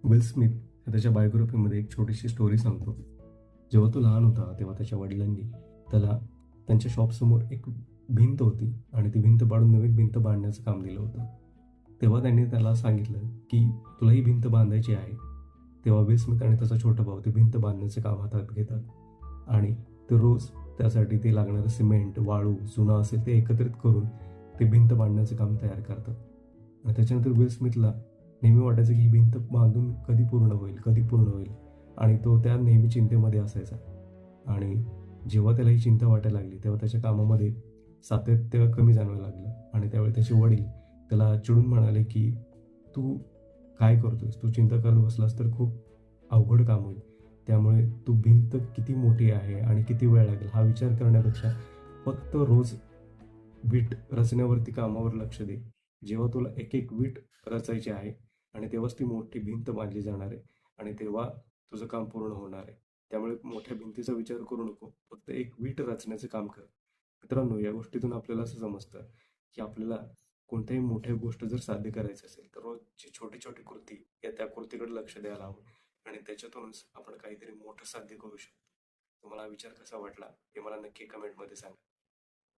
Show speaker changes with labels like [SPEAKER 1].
[SPEAKER 1] Will Smith हा त्याच्या बायोग्राफीमध्ये एक छोटीशी स्टोरी सांगतो. जेव्हा तो लहान होता तेव्हा त्याच्या वडिलांनी त्याला त्यांच्या शॉपसमोर एक भिंत होती आणि ती भिंत पाडून नवीन भिंत बांधण्याचं काम दिलं होतं. तेव्हा त्यांनी त्याला सांगितलं की तुला ही भिंत बांधायची आहे. तेव्हा विल स्मिथ आणि त्याचा छोटा भाऊ ते भिंत बांधण्याचे काम हातात घेतात आणि ते रोज त्यासाठी ते लागणारं सिमेंट, वाळू, चुना असेल ते एकत्रित करून ते भिंत बांधण्याचं काम तयार करतात. आणि त्याच्यानंतर विल स्मिथला नेहमी वाटायचं की ही भिंत बांधून कधी पूर्ण होईल, कधी पूर्ण होईल, आणि तो त्या नेहमी चिंतेमध्ये असायचा. आणि जेव्हा त्याला ही चिंता वाटायला लागली तेव्हा त्याच्या कामामध्ये सातत्य कमी जाणवायला लागलं आणि त्यावेळी त्याचे वडील त्याला चिडून म्हणाले की तू काय करतोयस, तू चिंता करत बसलास तर खूप अवघड काम होईल. त्यामुळे तू भिंत किती मोठी आहे आणि किती वेळ लागेल हा विचार करण्यापेक्षा फक्त रोज वीट रचण्यावरती कामावर लक्ष दे. जेव्हा तुला एक एक वीट रचायची आहे आणि तेव्हाच ती मोठी भिंत बांधली जाणार आहे आणि तेव्हा तुझं काम पूर्ण होणार आहे. त्यामुळे मोठ्या भिंतीचा विचार करू नको, फक्त एक वीट रचण्याचं काम कर. मित्रांनो, या गोष्टीतून आपल्याला असं समजतं की आपल्याला कोणत्याही मोठ्या गोष्ट जर साध्य करायची असेल तर रोजची छोटी छोटी कृती या त्या कृतीकडे लक्ष द्यायला हवं आणि त्याच्यातूनच आपण काहीतरी मोठं साध्य करू शकतो. तुम्हाला हा विचार कसा वाटला हे मला नक्की कमेंटमध्ये सांगा.